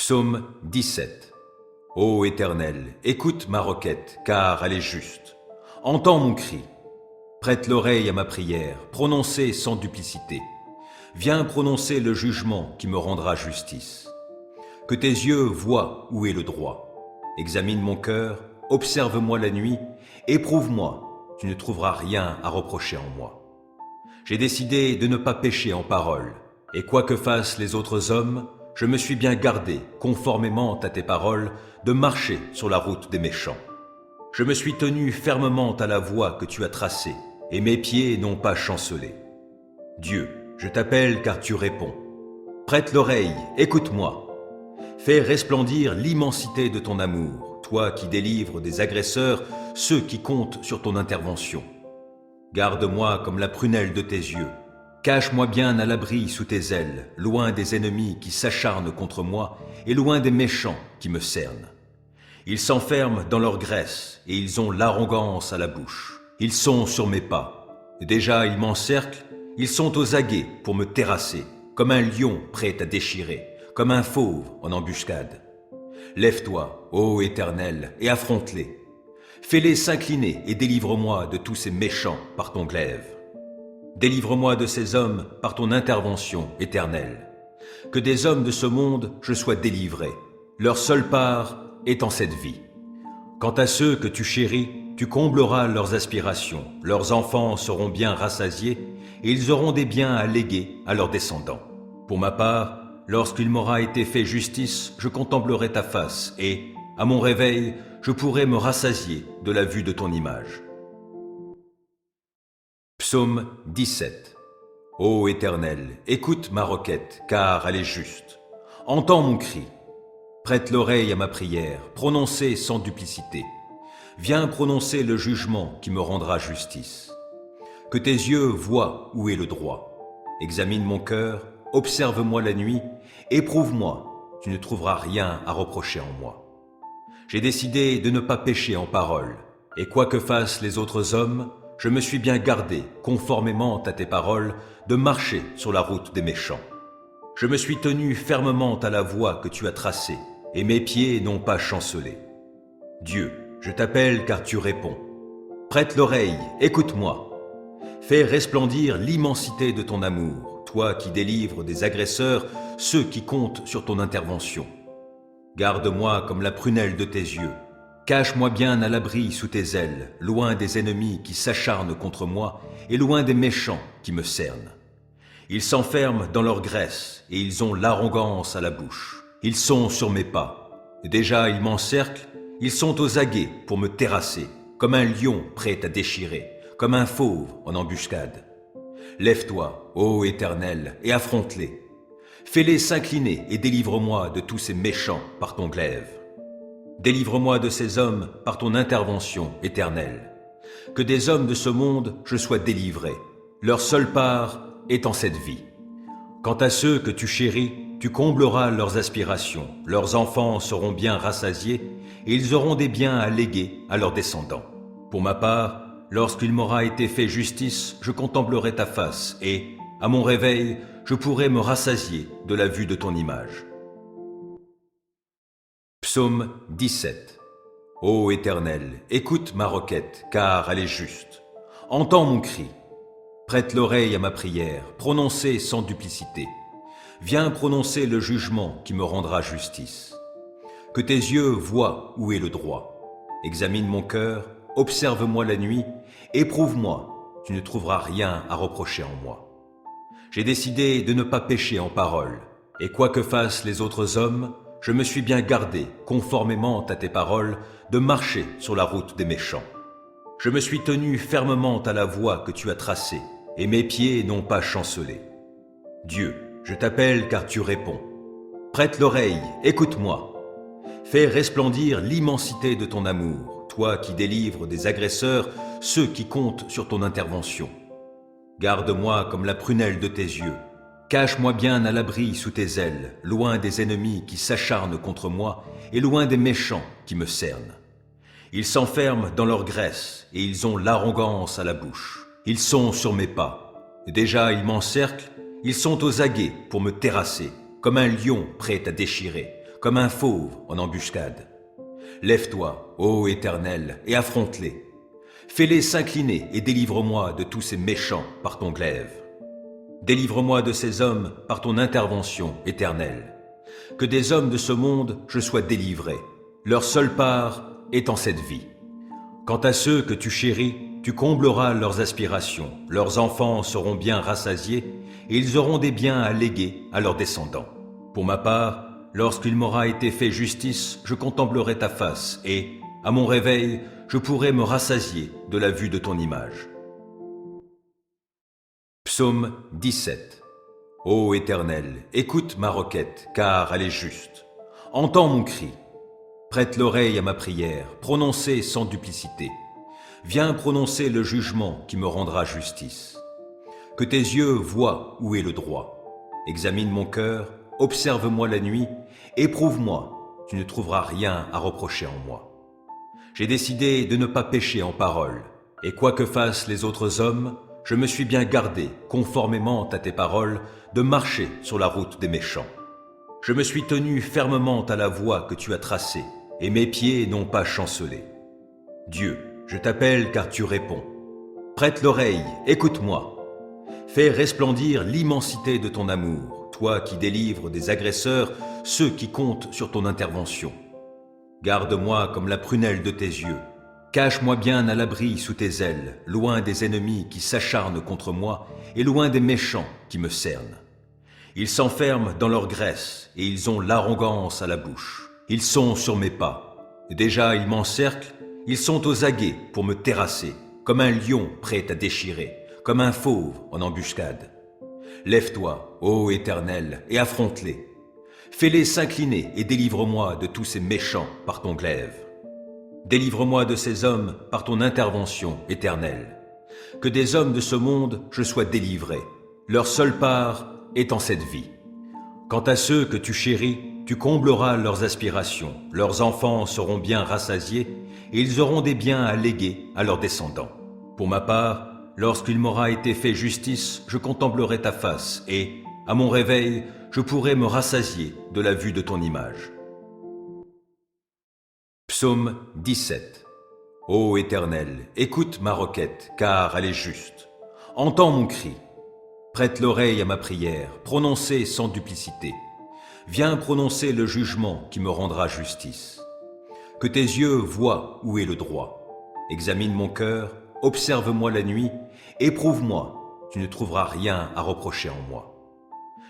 Psaume 17. Ô Éternel, écoute ma requête, car elle est juste. Entends mon cri. Prête l'oreille à ma prière, prononcée sans duplicité. Viens prononcer le jugement qui me rendra justice. Que tes yeux voient où est le droit. Examine mon cœur, observe-moi la nuit, éprouve-moi, tu ne trouveras rien à reprocher en moi. J'ai décidé de ne pas pécher en parole, et quoi que fassent les autres hommes, je me suis bien gardé, conformément à tes paroles, de marcher sur la route des méchants. Je me suis tenu fermement à la voie que tu as tracée, et mes pieds n'ont pas chancelé. Dieu, je t'appelle car tu réponds. Prête l'oreille, écoute-moi. Fais resplendir l'immensité de ton amour, toi qui délivres des agresseurs ceux qui comptent sur ton intervention. Garde-moi comme la prunelle de tes yeux. Cache-moi bien à l'abri sous tes ailes, loin des ennemis qui s'acharnent contre moi et loin des méchants qui me cernent. Ils s'enferment dans leur graisse et ils ont l'arrogance à la bouche. Ils sont sur mes pas. Déjà ils m'encerclent, ils sont aux aguets pour me terrasser, comme un lion prêt à déchirer, comme un fauve en embuscade. Lève-toi, ô Éternel, et affronte-les. Fais-les s'incliner et délivre-moi de tous ces méchants par ton glaive. Délivre-moi de ces hommes par ton intervention éternelle. Que des hommes de ce monde je sois délivré, leur seule part étant cette vie. Quant à ceux que tu chéris, tu combleras leurs aspirations, leurs enfants seront bien rassasiés et ils auront des biens à léguer à leurs descendants. Pour ma part, lorsqu'il m'aura été fait justice, je contemplerai ta face et, à mon réveil, je pourrai me rassasier de la vue de ton image. Psaume 17. Ô Éternel, écoute ma requête, car elle est juste. Entends mon cri. Prête l'oreille à ma prière, prononcée sans duplicité. Viens prononcer le jugement qui me rendra justice. Que tes yeux voient où est le droit. Examine mon cœur, observe-moi la nuit, éprouve-moi, tu ne trouveras rien à reprocher en moi. J'ai décidé de ne pas pécher en parole, et quoi que fassent les autres hommes, je me suis bien gardé, conformément à tes paroles, de marcher sur la route des méchants. Je me suis tenu fermement à la voie que tu as tracée, et mes pieds n'ont pas chancelé. Dieu, je t'appelle car tu réponds. Prête l'oreille, écoute-moi. Fais resplendir l'immensité de ton amour, toi qui délivres des agresseurs ceux qui comptent sur ton intervention. Garde-moi comme la prunelle de tes yeux. Cache-moi bien à l'abri sous tes ailes, loin des ennemis qui s'acharnent contre moi et loin des méchants qui me cernent. Ils s'enferment dans leur graisse et ils ont l'arrogance à la bouche. Ils sont sur mes pas. Déjà ils m'encerclent, ils sont aux aguets pour me terrasser, comme un lion prêt à déchirer, comme un fauve en embuscade. Lève-toi, ô Éternel, et affronte-les. Fais-les s'incliner et délivre-moi de tous ces méchants par ton glaive. Délivre-moi de ces hommes par ton intervention éternelle. Que des hommes de ce monde je sois délivré, leur seule part étant cette vie. Quant à ceux que tu chéris, tu combleras leurs aspirations, leurs enfants seront bien rassasiés et ils auront des biens à léguer à leurs descendants. Pour ma part, lorsqu'il m'aura été fait justice, je contemplerai ta face et, à mon réveil, je pourrai me rassasier de la vue de ton image. Psaume 17. Ô Éternel, écoute ma requête, car elle est juste. Entends mon cri. Prête l'oreille à ma prière, prononcée sans duplicité. Viens prononcer le jugement qui me rendra justice. Que tes yeux voient où est le droit. Examine mon cœur, observe-moi la nuit, éprouve-moi, tu ne trouveras rien à reprocher en moi. J'ai décidé de ne pas pécher en parole, et quoi que fassent les autres hommes, je me suis bien gardé, conformément à tes paroles, de marcher sur la route des méchants. Je me suis tenu fermement à la voie que tu as tracée, et mes pieds n'ont pas chancelé. Dieu, je t'appelle car tu réponds. Prête l'oreille, écoute-moi. Fais resplendir l'immensité de ton amour, toi qui délivres des agresseurs ceux qui comptent sur ton intervention. Garde-moi comme la prunelle de tes yeux. Cache-moi bien à l'abri sous tes ailes, loin des ennemis qui s'acharnent contre moi et loin des méchants qui me cernent. Ils s'enferment dans leur graisse et ils ont l'arrogance à la bouche. Ils sont sur mes pas. Déjà ils m'encerclent, ils sont aux aguets pour me terrasser, comme un lion prêt à déchirer, comme un fauve en embuscade. Lève-toi, ô Éternel, et affronte-les. Fais-les s'incliner et délivre-moi de tous ces méchants par ton glaive. Délivre-moi de ces hommes par ton intervention, Éternelle. Que des hommes de ce monde je sois délivré, leur seule part étant cette vie. Quant à ceux que tu chéris, tu combleras leurs aspirations, leurs enfants seront bien rassasiés, et ils auront des biens à léguer à leurs descendants. Pour ma part, lorsqu'il m'aura été fait justice, je contemplerai ta face, et, à mon réveil, je pourrai me rassasier de la vue de ton image. Psaume 17. Ô Éternel, écoute ma requête, car elle est juste. Entends mon cri. Prête l'oreille à ma prière, prononcée sans duplicité. Viens prononcer le jugement qui me rendra justice. Que tes yeux voient où est le droit. Examine mon cœur, observe-moi la nuit, éprouve-moi, tu ne trouveras rien à reprocher en moi. J'ai décidé de ne pas pécher en parole, et quoi que fassent les autres hommes, je me suis bien gardé, conformément à tes paroles, de marcher sur la route des méchants. Je me suis tenu fermement à la voie que tu as tracée, et mes pieds n'ont pas chancelé. Dieu, je t'appelle car tu réponds. Prête l'oreille, écoute-moi. Fais resplendir l'immensité de ton amour, toi qui délivres des agresseurs ceux qui comptent sur ton intervention. Garde-moi comme la prunelle de tes yeux. Cache-moi bien à l'abri sous tes ailes, loin des ennemis qui s'acharnent contre moi et loin des méchants qui me cernent. Ils s'enferment dans leur graisse et ils ont l'arrogance à la bouche. Ils sont sur mes pas. Déjà ils m'encerclent, ils sont aux aguets pour me terrasser, comme un lion prêt à déchirer, comme un fauve en embuscade. Lève-toi, ô Éternel, et affronte-les. Fais-les s'incliner et délivre-moi de tous ces méchants par ton glaive. Délivre-moi de ces hommes par ton intervention, Éternelle. Que des hommes de ce monde je sois délivré, leur seule part étant cette vie. Quant à ceux que tu chéris, tu combleras leurs aspirations, leurs enfants seront bien rassasiés, et ils auront des biens à léguer à leurs descendants. Pour ma part, lorsqu'il m'aura été fait justice, je contemplerai ta face, et, à mon réveil, je pourrai me rassasier de la vue de ton image. Psaume 17. Ô Éternel, écoute ma requête, car elle est juste. Entends mon cri. Prête l'oreille à ma prière, prononcée sans duplicité. Viens prononcer le jugement qui me rendra justice. Que tes yeux voient où est le droit. Examine mon cœur, observe-moi la nuit, éprouve-moi, tu ne trouveras rien à reprocher en moi.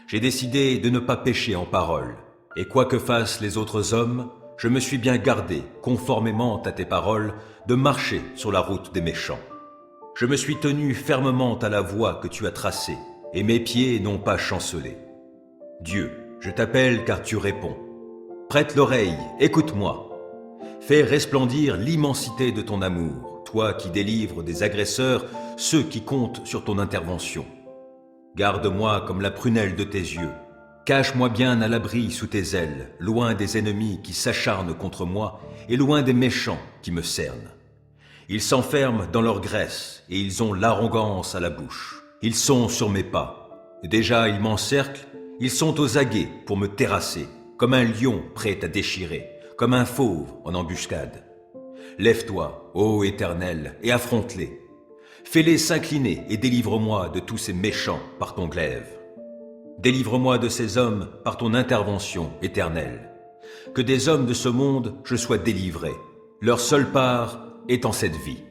J'ai décidé de ne pas pécher en parole, et quoi que fassent les autres hommes, je me suis bien gardé, conformément à tes paroles, de marcher sur la route des méchants. Je me suis tenu fermement à la voie que tu as tracée, et mes pieds n'ont pas chancelé. Dieu, je t'appelle car tu réponds. Prête l'oreille, écoute-moi. Fais resplendir l'immensité de ton amour, toi qui délivres des agresseurs ceux qui comptent sur ton intervention. Garde-moi comme la prunelle de tes yeux. Cache-moi bien à l'abri sous tes ailes, loin des ennemis qui s'acharnent contre moi et loin des méchants qui me cernent. Ils s'enferment dans leur graisse et ils ont l'arrogance à la bouche. Ils sont sur mes pas. Déjà ils m'encerclent, ils sont aux aguets pour me terrasser, comme un lion prêt à déchirer, comme un fauve en embuscade. Lève-toi, ô Éternel, et affronte-les. Fais-les s'incliner et délivre-moi de tous ces méchants par ton glaive. Délivre-moi de ces hommes par ton intervention, Éternelle. Que des hommes de ce monde je sois délivré, leur seule part étant cette vie.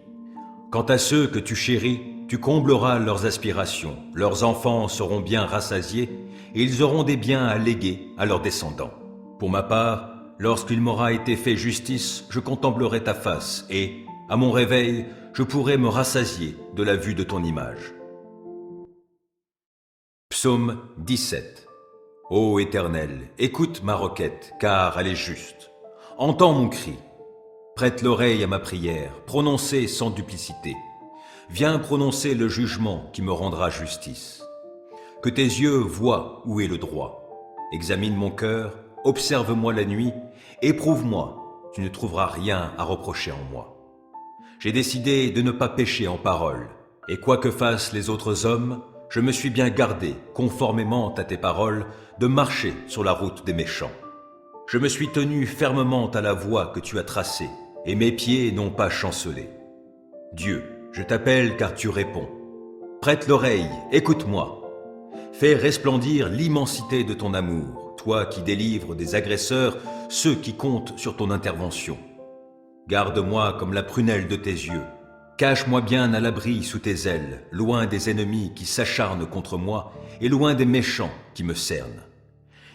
Quant à ceux que tu chéris, tu combleras leurs aspirations, leurs enfants seront bien rassasiés, et ils auront des biens à léguer à leurs descendants. Pour ma part, lorsqu'il m'aura été fait justice, je contemplerai ta face, et, à mon réveil, je pourrai me rassasier de la vue de ton image. Psaume 17. Ô Éternel, écoute ma requête, car elle est juste. Entends mon cri. Prête l'oreille à ma prière, prononcée sans duplicité. Viens prononcer le jugement qui me rendra justice. Que tes yeux voient où est le droit. Examine mon cœur, observe-moi la nuit, éprouve-moi, tu ne trouveras rien à reprocher en moi. J'ai décidé de ne pas pécher en parole, et quoi que fassent les autres hommes, je me suis bien gardé, conformément à tes paroles, de marcher sur la route des méchants. Je me suis tenu fermement à la voie que tu as tracée, et mes pieds n'ont pas chancelé. Dieu, je t'appelle car tu réponds. Prête l'oreille, écoute-moi. Fais resplendir l'immensité de ton amour, toi qui délivres des agresseurs ceux qui comptent sur ton intervention. Garde-moi comme la prunelle de tes yeux. Cache-moi bien à l'abri sous tes ailes, loin des ennemis qui s'acharnent contre moi et loin des méchants qui me cernent.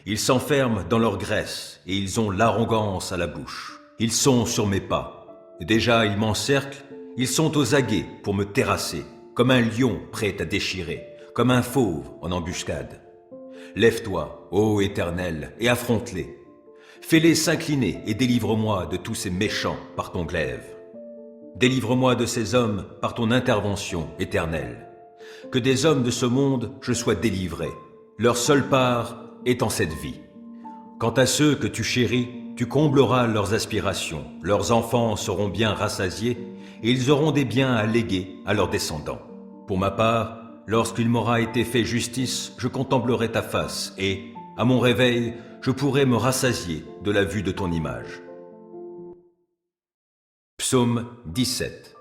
Ils s'enferment dans leur graisse et ils ont l'arrogance à la bouche. Ils sont sur mes pas. Déjà ils m'encerclent, ils sont aux aguets pour me terrasser, comme un lion prêt à déchirer, comme un fauve en embuscade. Lève-toi, ô Éternel, et affronte-les. Fais-les s'incliner et délivre-moi de tous ces méchants par ton glaive. Délivre-moi de ces hommes par ton intervention éternelle. Que des hommes de ce monde je sois délivré. Leur seule part est en cette vie. Quant à ceux que tu chéris, tu combleras leurs aspirations. Leurs enfants seront bien rassasiés et ils auront des biens à léguer à leurs descendants. Pour ma part, lorsqu'il m'aura été fait justice, je contemplerai ta face et, à mon réveil, je pourrai me rassasier de la vue de ton image. Psaume 17.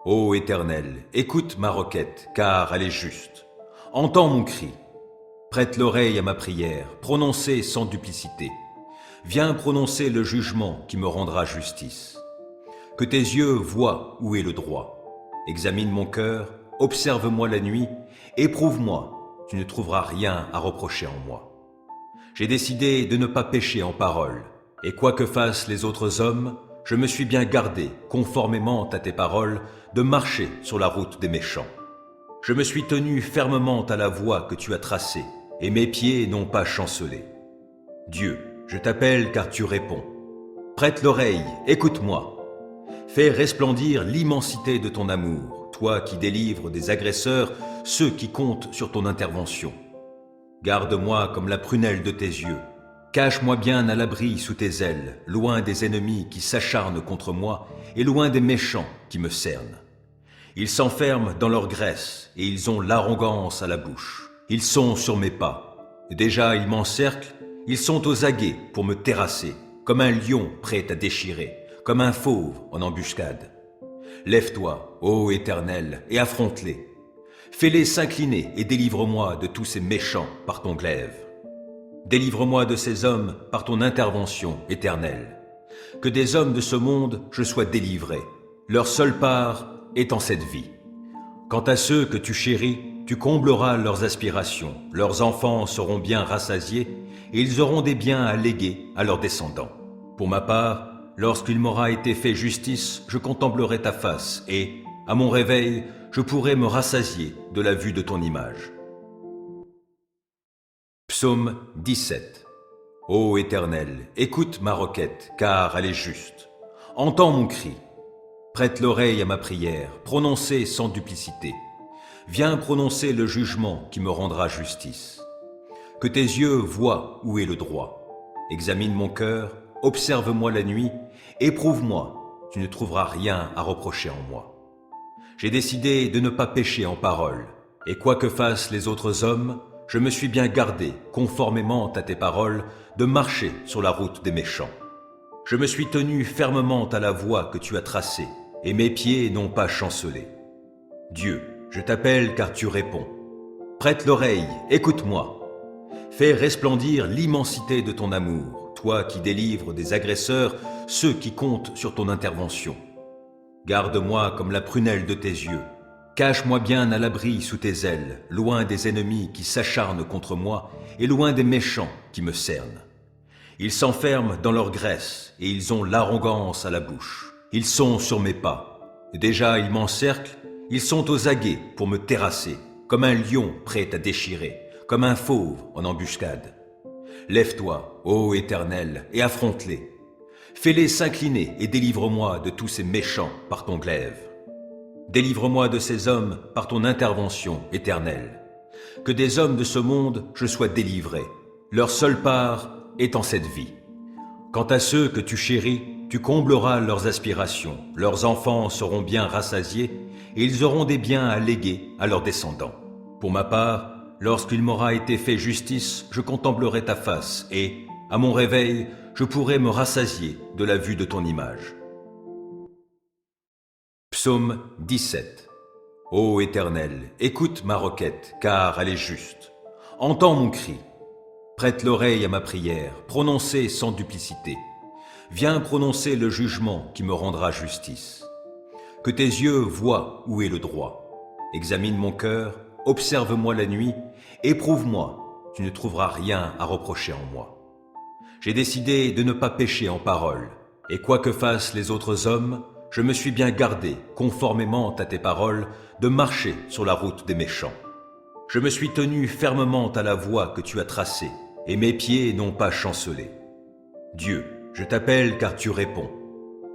Ô Éternel, écoute ma requête, car elle est juste. Entends mon cri. Prête l'oreille à ma prière, prononcée sans duplicité. Viens prononcer le jugement qui me rendra justice. Que tes yeux voient où est le droit. Examine mon cœur, observe-moi la nuit, éprouve-moi, tu ne trouveras rien à reprocher en moi. J'ai décidé de ne pas pécher en parole, et quoi que fassent les autres hommes, je me suis bien gardé, conformément à tes paroles, de marcher sur la route des méchants. Je me suis tenu fermement à la voie que tu as tracée, et mes pieds n'ont pas chancelé. Dieu, je t'appelle car tu réponds. Prête l'oreille, écoute-moi. Fais resplendir l'immensité de ton amour, toi qui délivres des agresseurs ceux qui comptent sur ton intervention. Garde-moi comme la prunelle de tes yeux. Cache-moi bien à l'abri sous tes ailes, loin des ennemis qui s'acharnent contre moi et loin des méchants qui me cernent. Ils s'enferment dans leur graisse et ils ont l'arrogance à la bouche. Ils sont sur mes pas. Déjà ils m'encerclent, ils sont aux aguets pour me terrasser, comme un lion prêt à déchirer, comme un fauve en embuscade. Lève-toi, ô Éternel, et affronte-les. Fais-les s'incliner et délivre-moi de tous ces méchants par ton glaive. Délivre-moi de ces hommes par ton intervention éternelle. Que des hommes de ce monde je sois délivré. Leur seule part est en cette vie. Quant à ceux que tu chéris, tu combleras leurs aspirations. Leurs enfants seront bien rassasiés et ils auront des biens à léguer à leurs descendants. Pour ma part, lorsqu'il m'aura été fait justice, je contemplerai ta face et, à mon réveil, je pourrai me rassasier de la vue de ton image. Psaume 17. Ô Éternel, écoute ma requête, car elle est juste. Entends mon cri. Prête l'oreille à ma prière, prononcée sans duplicité. Viens prononcer le jugement qui me rendra justice. Que tes yeux voient où est le droit. Examine mon cœur, observe-moi la nuit, éprouve-moi, tu ne trouveras rien à reprocher en moi. J'ai décidé de ne pas pécher en parole, et quoi que fassent les autres hommes, je me suis bien gardé, conformément à tes paroles, de marcher sur la route des méchants. Je me suis tenu fermement à la voie que tu as tracée, et mes pieds n'ont pas chancelé. Dieu, je t'appelle car tu réponds. Prête l'oreille, écoute-moi. Fais resplendir l'immensité de ton amour, toi qui délivres des agresseurs ceux qui comptent sur ton intervention. Garde-moi comme la prunelle de tes yeux. Cache-moi bien à l'abri sous tes ailes, loin des ennemis qui s'acharnent contre moi et loin des méchants qui me cernent. Ils s'enferment dans leur graisse et ils ont l'arrogance à la bouche. Ils sont sur mes pas. Déjà ils m'encerclent, ils sont aux aguets pour me terrasser, comme un lion prêt à déchirer, comme un fauve en embuscade. Lève-toi, ô Éternel, et affronte-les. Fais-les s'incliner et délivre-moi de tous ces méchants par ton glaive. Délivre-moi de ces hommes par ton intervention éternelle. Que des hommes de ce monde je sois délivré. Leur seule part est en cette vie. Quant à ceux que tu chéris, tu combleras leurs aspirations. Leurs enfants seront bien rassasiés et ils auront des biens à léguer à leurs descendants. Pour ma part, lorsqu'il m'aura été fait justice, je contemplerai ta face et, à mon réveil, je pourrais me rassasier de la vue de ton image. Psaume 17. Ô Éternel, écoute ma requête, car elle est juste. Entends mon cri. Prête l'oreille à ma prière, prononcée sans duplicité. Viens prononcer le jugement qui me rendra justice. Que tes yeux voient où est le droit. Examine mon cœur, observe-moi la nuit, éprouve-moi, tu ne trouveras rien à reprocher en moi. J'ai décidé de ne pas pécher en parole, et quoi que fassent les autres hommes, je me suis bien gardé, conformément à tes paroles, de marcher sur la route des méchants. Je me suis tenu fermement à la voie que tu as tracée, et mes pieds n'ont pas chancelé. Dieu, je t'appelle car tu réponds.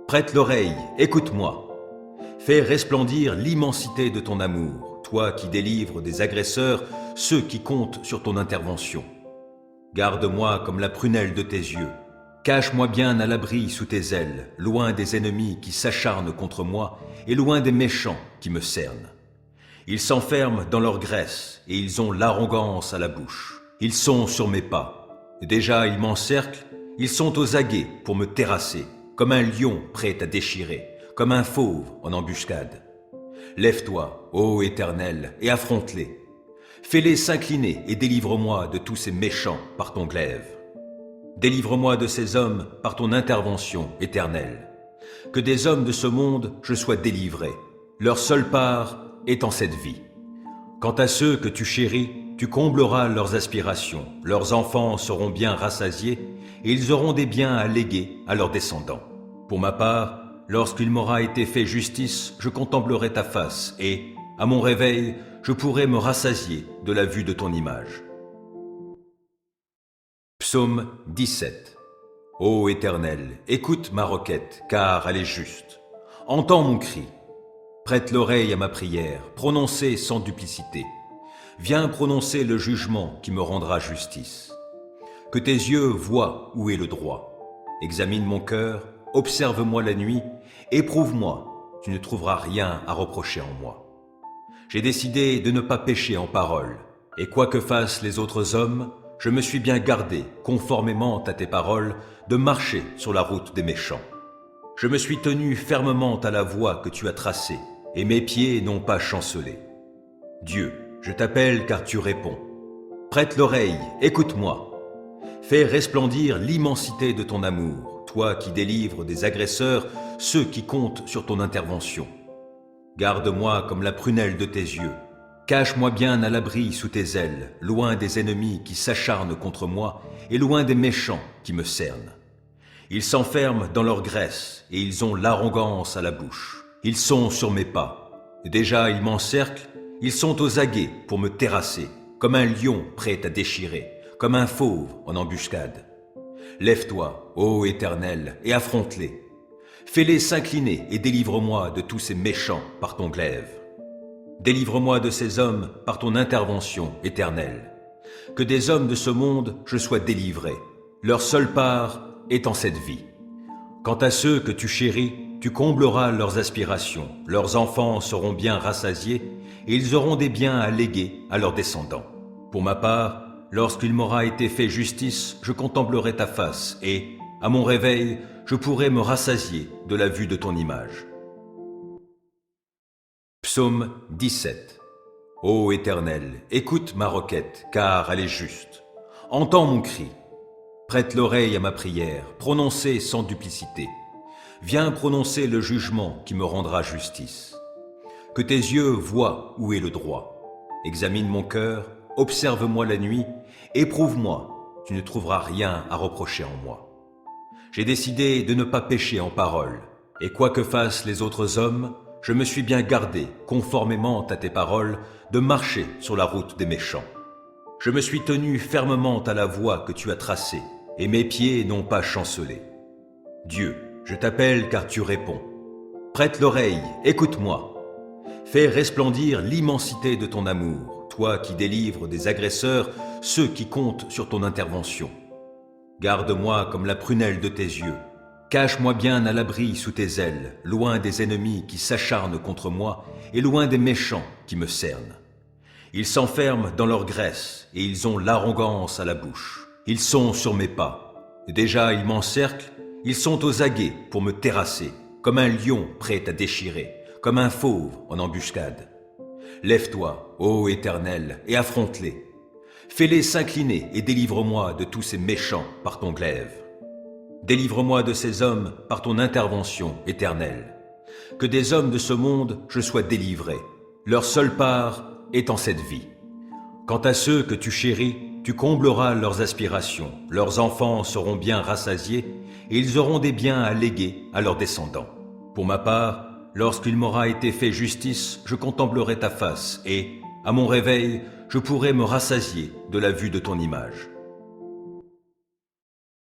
Prête l'oreille, écoute-moi. Fais resplendir l'immensité de ton amour, toi qui délivres des agresseurs ceux qui comptent sur ton intervention. Garde-moi comme la prunelle de tes yeux. Cache-moi bien à l'abri sous tes ailes, loin des ennemis qui s'acharnent contre moi et loin des méchants qui me cernent. Ils s'enferment dans leur graisse et ils ont l'arrogance à la bouche. Ils sont sur mes pas. Déjà ils m'encerclent, ils sont aux aguets pour me terrasser, comme un lion prêt à déchirer, comme un fauve en embuscade. Lève-toi, ô Éternel, et affronte-les. Fais-les s'incliner et délivre-moi de tous ces méchants par ton glaive. Délivre-moi de ces hommes par ton intervention éternelle. Que des hommes de ce monde je sois délivré. Leur seule part est en cette vie. Quant à ceux que tu chéris, tu combleras leurs aspirations. Leurs enfants seront bien rassasiés et ils auront des biens à léguer à leurs descendants. Pour ma part, lorsqu'il m'aura été fait justice, je contemplerai ta face et, à mon réveil, je pourrai me rassasier de la vue de ton image. Psaume 17. Ô Éternel, écoute ma requête, car elle est juste. Entends mon cri. Prête l'oreille à ma prière, prononcée sans duplicité. Viens prononcer le jugement qui me rendra justice. Que tes yeux voient où est le droit. Examine mon cœur, observe-moi la nuit, éprouve-moi, tu ne trouveras rien à reprocher en moi. J'ai décidé de ne pas pécher en parole, et quoi que fassent les autres hommes, je me suis bien gardé, conformément à tes paroles, de marcher sur la route des méchants. Je me suis tenu fermement à la voie que tu as tracée, et mes pieds n'ont pas chancelé. Dieu, je t'appelle car tu réponds. Prête l'oreille, écoute-moi. Fais resplendir l'immensité de ton amour, toi qui délivres des agresseurs ceux qui comptent sur ton intervention. Garde-moi comme la prunelle de tes yeux. Cache-moi bien à l'abri sous tes ailes, loin des ennemis qui s'acharnent contre moi et loin des méchants qui me cernent. Ils s'enferment dans leur graisse et ils ont l'arrogance à la bouche. Ils sont sur mes pas. Déjà ils m'encerclent, ils sont aux aguets pour me terrasser, comme un lion prêt à déchirer, comme un fauve en embuscade. Lève-toi, ô Éternel, et affronte-les. Fais-les s'incliner et délivre-moi de tous ces méchants par ton glaive. Délivre-moi de ces hommes par ton intervention éternelle. Que des hommes de ce monde je sois délivré. Leur seule part est en cette vie. Quant à ceux que tu chéris, tu combleras leurs aspirations. Leurs enfants seront bien rassasiés et ils auront des biens à léguer à leurs descendants. Pour ma part, lorsqu'il m'aura été fait justice, je contemplerai ta face et, à mon réveil, je pourrai me rassasier de la vue de ton image. Psaume 17. Ô Éternel, écoute ma requête, car elle est juste. Entends mon cri. Prête l'oreille à ma prière, prononcée sans duplicité. Viens prononcer le jugement qui me rendra justice. Que tes yeux voient où est le droit. Examine mon cœur, observe-moi la nuit, éprouve-moi, tu ne trouveras rien à reprocher en moi. J'ai décidé de ne pas pécher en parole, et quoi que fassent les autres hommes, je me suis bien gardé, conformément à tes paroles, de marcher sur la route des méchants. Je me suis tenu fermement à la voie que tu as tracée, et mes pieds n'ont pas chancelé. Dieu, je t'appelle car tu réponds. Prête l'oreille, écoute-moi. Fais resplendir l'immensité de ton amour, toi qui délivres des agresseurs ceux qui comptent sur ton intervention. Garde-moi comme la prunelle de tes yeux. Cache-moi bien à l'abri sous tes ailes, loin des ennemis qui s'acharnent contre moi et loin des méchants qui me cernent. Ils s'enferment dans leur graisse et ils ont l'arrogance à la bouche. Ils sont sur mes pas. Déjà ils m'encerclent, ils sont aux aguets pour me terrasser, comme un lion prêt à déchirer, comme un fauve en embuscade. Lève-toi, ô Éternel, et affronte-les. Fais-les s'incliner et délivre-moi de tous ces méchants par ton glaive. Délivre-moi de ces hommes par ton intervention éternelle. Que des hommes de ce monde je sois délivré, leur seule part étant cette vie. Quant à ceux que tu chéris, tu combleras leurs aspirations, leurs enfants seront bien rassasiés, et ils auront des biens à léguer à leurs descendants. Pour ma part, lorsqu'il m'aura été fait justice, je contemplerai ta face, et, à mon réveil, je pourrai me rassasier de la vue de ton image.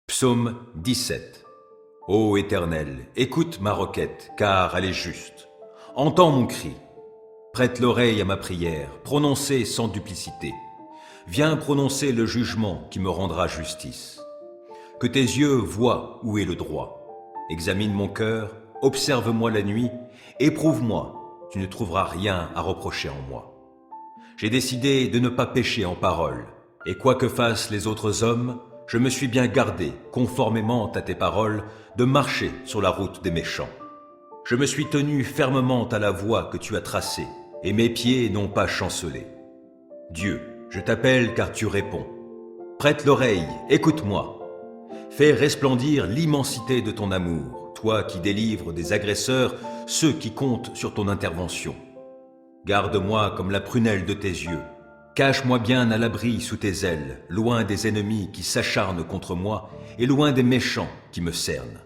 Psaume 17. Ô Éternel, écoute ma requête, car elle est juste. Entends mon cri. Prête l'oreille à ma prière, prononcée sans duplicité. Viens prononcer le jugement qui me rendra justice. Que tes yeux voient où est le droit. Examine mon cœur, observe-moi la nuit, éprouve-moi, tu ne trouveras rien à reprocher en moi. J'ai décidé de ne pas pécher en parole, et quoi que fassent les autres hommes, je me suis bien gardé, conformément à tes paroles, de marcher sur la route des méchants. Je me suis tenu fermement à la voie que tu as tracée, et mes pieds n'ont pas chancelé. Dieu, je t'appelle car tu réponds. Prête l'oreille, écoute-moi. Fais resplendir l'immensité de ton amour, toi qui délivres des agresseurs ceux qui comptent sur ton intervention. Garde-moi comme la prunelle de tes yeux. Cache-moi bien à l'abri sous tes ailes, loin des ennemis qui s'acharnent contre moi et loin des méchants qui me cernent.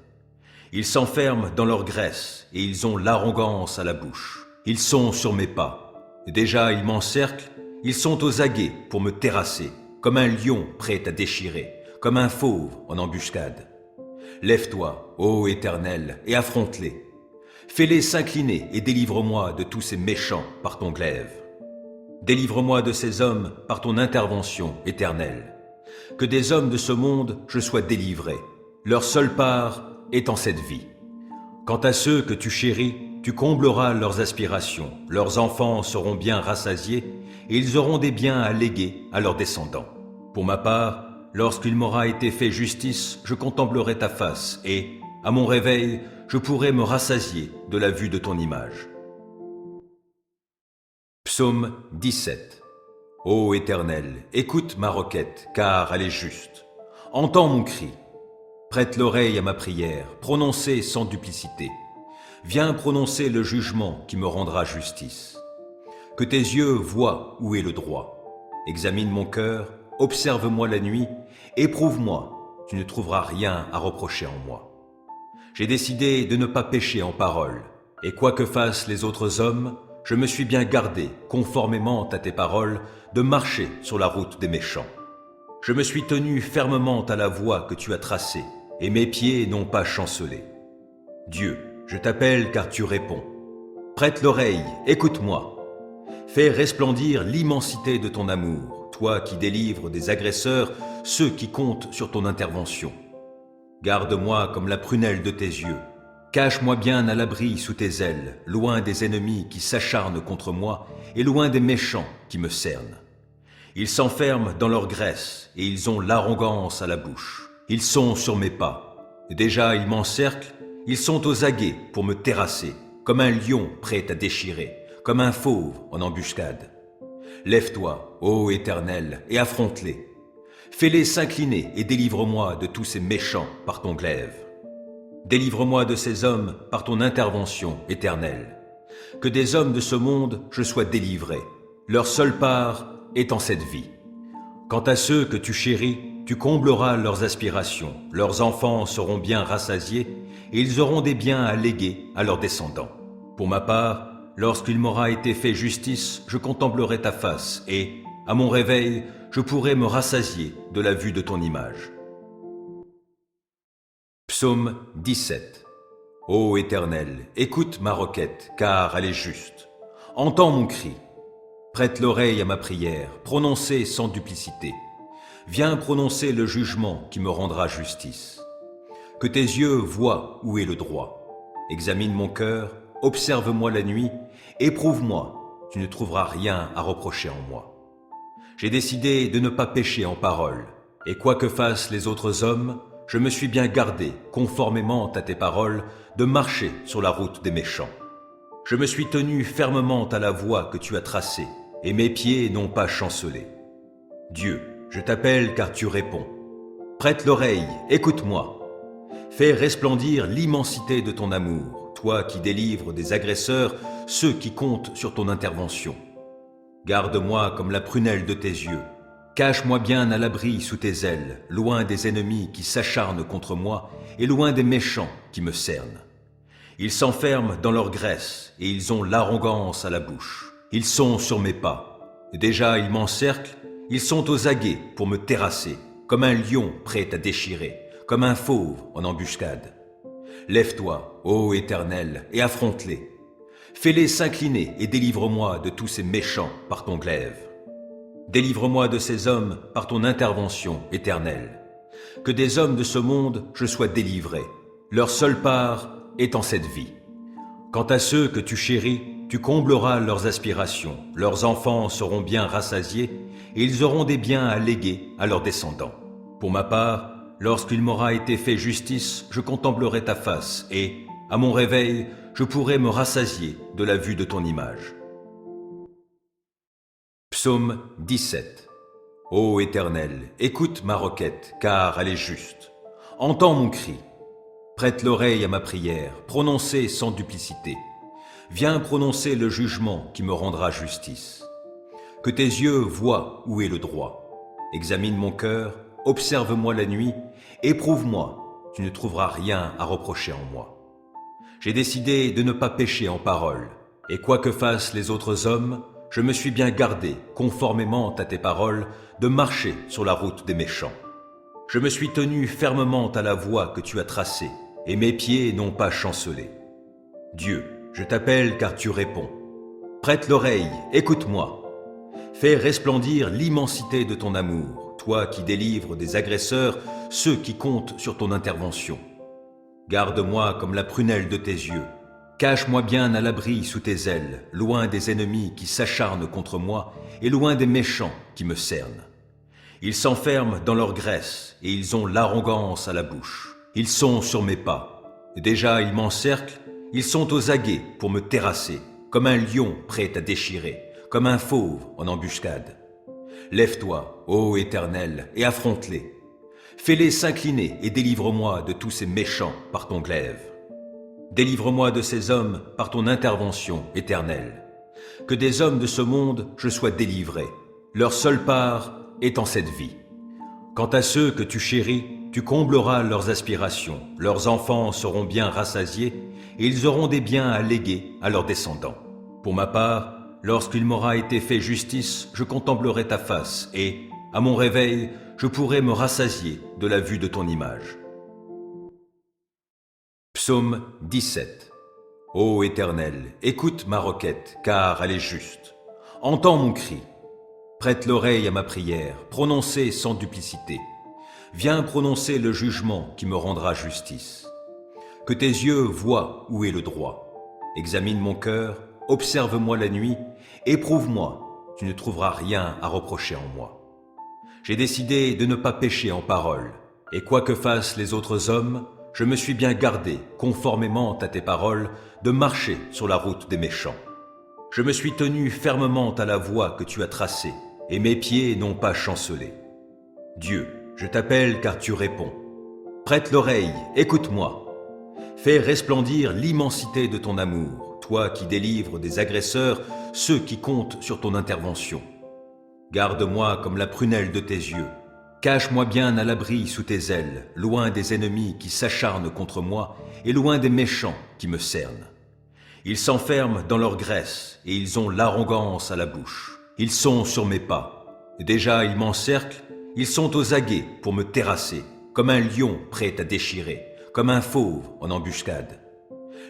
Ils s'enferment dans leur graisse et ils ont l'arrogance à la bouche. Ils sont sur mes pas. Déjà ils m'encerclent, ils sont aux aguets pour me terrasser, comme un lion prêt à déchirer, comme un fauve en embuscade. Lève-toi, ô Éternel, et affronte-les. Fais-les s'incliner et délivre-moi de tous ces méchants par ton glaive. Délivre-moi de ces hommes par ton intervention éternelle. Que des hommes de ce monde je sois délivré, leur seule part étant cette vie. Quant à ceux que tu chéris, tu combleras leurs aspirations, leurs enfants seront bien rassasiés, et ils auront des biens à léguer à leurs descendants. Pour ma part, lorsqu'il m'aura été fait justice, je contemplerai ta face, et, à mon réveil, je pourrai me rassasier de la vue de ton image. Psaume 17. Ô Éternel, écoute ma requête, car elle est juste. Entends mon cri. Prête l'oreille à ma prière, prononcée sans duplicité. Viens prononcer le jugement qui me rendra justice. Que tes yeux voient où est le droit. Examine mon cœur, observe-moi la nuit, éprouve-moi, tu ne trouveras rien à reprocher en moi. J'ai décidé de ne pas pécher en parole, et quoi que fassent les autres hommes, je me suis bien gardé, conformément à tes paroles, de marcher sur la route des méchants. Je me suis tenu fermement à la voie que tu as tracée, et mes pieds n'ont pas chancelé. Dieu, je t'appelle car tu réponds. Prête l'oreille, écoute-moi. Fais resplendir l'immensité de ton amour, toi qui délivres des agresseurs ceux qui comptent sur ton intervention. Garde-moi comme la prunelle de tes yeux. Cache-moi bien à l'abri sous tes ailes, loin des ennemis qui s'acharnent contre moi et loin des méchants qui me cernent. Ils s'enferment dans leur graisse et ils ont l'arrogance à la bouche. Ils sont sur mes pas. Déjà ils m'encerclent, ils sont aux aguets pour me terrasser, comme un lion prêt à déchirer, comme un fauve en embuscade. Lève-toi, ô Éternel, et affronte-les. Fais-les s'incliner et délivre-moi de tous ces méchants par ton glaive. Délivre-moi de ces hommes par ton intervention éternelle. Que des hommes de ce monde je sois délivré, leur seule part étant cette vie. Quant à ceux que tu chéris, tu combleras leurs aspirations, leurs enfants seront bien rassasiés, et ils auront des biens à léguer à leurs descendants. Pour ma part, lorsqu'il m'aura été fait justice, je contemplerai ta face, et, à mon réveil, je pourrai me rassasier de la vue de ton image. Psaume 17. Ô Éternel, écoute ma requête, car elle est juste. Entends mon cri. Prête l'oreille à ma prière, prononcée sans duplicité. Viens prononcer le jugement qui me rendra justice. Que tes yeux voient où est le droit. Examine mon cœur, observe-moi la nuit, éprouve-moi, tu ne trouveras rien à reprocher en moi. J'ai décidé de ne pas pécher en parole, et quoi que fassent les autres hommes, je me suis bien gardé, conformément à tes paroles, de marcher sur la route des méchants. Je me suis tenu fermement à la voie que tu as tracée, et mes pieds n'ont pas chancelé. Dieu, je t'appelle car tu réponds. Prête l'oreille, écoute-moi. Fais resplendir l'immensité de ton amour, toi qui délivres des agresseurs ceux qui comptent sur ton intervention. Garde-moi comme la prunelle de tes yeux. Cache-moi bien à l'abri sous tes ailes, loin des ennemis qui s'acharnent contre moi et loin des méchants qui me cernent. Ils s'enferment dans leur graisse et ils ont l'arrogance à la bouche. Ils sont sur mes pas. Déjà ils m'encerclent, ils sont aux aguets pour me terrasser, comme un lion prêt à déchirer, comme un fauve en embuscade. Lève-toi, ô Éternel, et affronte-les. Fais-les s'incliner et délivre-moi de tous ces méchants par ton glaive. Délivre-moi de ces hommes par ton intervention éternelle. Que des hommes de ce monde je sois délivré, leur seule part étant cette vie. Quant à ceux que tu chéris, tu combleras leurs aspirations, leurs enfants seront bien rassasiés, et ils auront des biens à léguer à leurs descendants. Pour ma part, lorsqu'il m'aura été fait justice, je contemplerai ta face, et, à mon réveil, je pourrai me rassasier de la vue de ton image. Psaume 17. Ô Éternel, écoute ma requête, car elle est juste. Entends mon cri. Prête l'oreille à ma prière, prononcée sans duplicité. Viens prononcer le jugement qui me rendra justice. Que tes yeux voient où est le droit. Examine mon cœur, observe-moi la nuit, éprouve-moi, tu ne trouveras rien à reprocher en moi. J'ai décidé de ne pas pécher en parole, et quoi que fassent les autres hommes, je me suis bien gardé, conformément à tes paroles, de marcher sur la route des méchants. Je me suis tenu fermement à la voie que tu as tracée, et mes pieds n'ont pas chancelé. Dieu, je t'appelle car tu réponds. Prête l'oreille, écoute-moi. Fais resplendir l'immensité de ton amour, toi qui délivres des agresseurs ceux qui comptent sur ton intervention. Garde-moi comme la prunelle de tes yeux. Cache-moi bien à l'abri sous tes ailes, loin des ennemis qui s'acharnent contre moi et loin des méchants qui me cernent. Ils s'enferment dans leur graisse et ils ont l'arrogance à la bouche. Ils sont sur mes pas. Déjà ils m'encerclent, ils sont aux aguets pour me terrasser, comme un lion prêt à déchirer, comme un fauve en embuscade. Lève-toi, ô Éternel, et affronte-les. Fais-les s'incliner et délivre-moi de tous ces méchants par ton glaive. Délivre-moi de ces hommes par ton intervention éternelle. Que des hommes de ce monde je sois délivré, leur seule part étant cette vie. Quant à ceux que tu chéris, tu combleras leurs aspirations, leurs enfants seront bien rassasiés, et ils auront des biens à léguer à leurs descendants. Pour ma part, lorsqu'il m'aura été fait justice, je contemplerai ta face, et, à mon réveil, je pourrai me rassasier de la vue de ton image. Psaume 17. Ô Éternel, écoute ma requête, car elle est juste. Entends mon cri. Prête l'oreille à ma prière, prononcée sans duplicité. Viens prononcer le jugement qui me rendra justice. Que tes yeux voient où est le droit. Examine mon cœur, observe-moi la nuit, éprouve-moi, tu ne trouveras rien à reprocher en moi. J'ai décidé de ne pas pécher en parole, et quoi que fassent les autres hommes, je me suis bien gardé, conformément à tes paroles, de marcher sur la route des méchants. Je me suis tenu fermement à la voie que tu as tracée, et mes pieds n'ont pas chancelé. Dieu, je t'appelle car tu réponds. Prête l'oreille, écoute-moi. Fais resplendir l'immensité de ton amour, toi qui délivres des agresseurs ceux qui comptent sur ton intervention. Garde-moi comme la prunelle de tes yeux. Cache-moi bien à l'abri sous tes ailes, loin des ennemis qui s'acharnent contre moi et loin des méchants qui me cernent. Ils s'enferment dans leur graisse et ils ont l'arrogance à la bouche. Ils sont sur mes pas. Déjà ils m'encerclent, ils sont aux aguets pour me terrasser, comme un lion prêt à déchirer, comme un fauve en embuscade.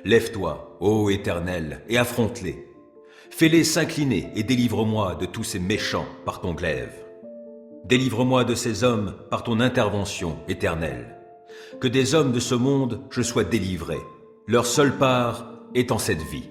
Lève-toi, ô Éternel, et affronte-les. Fais-les s'incliner et délivre-moi de tous ces méchants par ton glaive. Délivre-moi de ces hommes par ton intervention éternelle. Que des hommes de ce monde je sois délivré, leur seule part étant cette vie.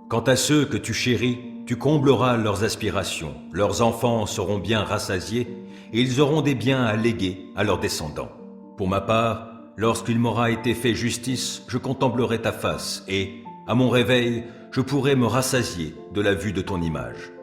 Quant à ceux que tu chéris, tu combleras leurs aspirations, leurs enfants seront bien rassasiés, et ils auront des biens à léguer à leurs descendants. Pour ma part, lorsqu'il m'aura été fait justice, je contemplerai ta face et, à mon réveil, je pourrai me rassasier de la vue de ton image.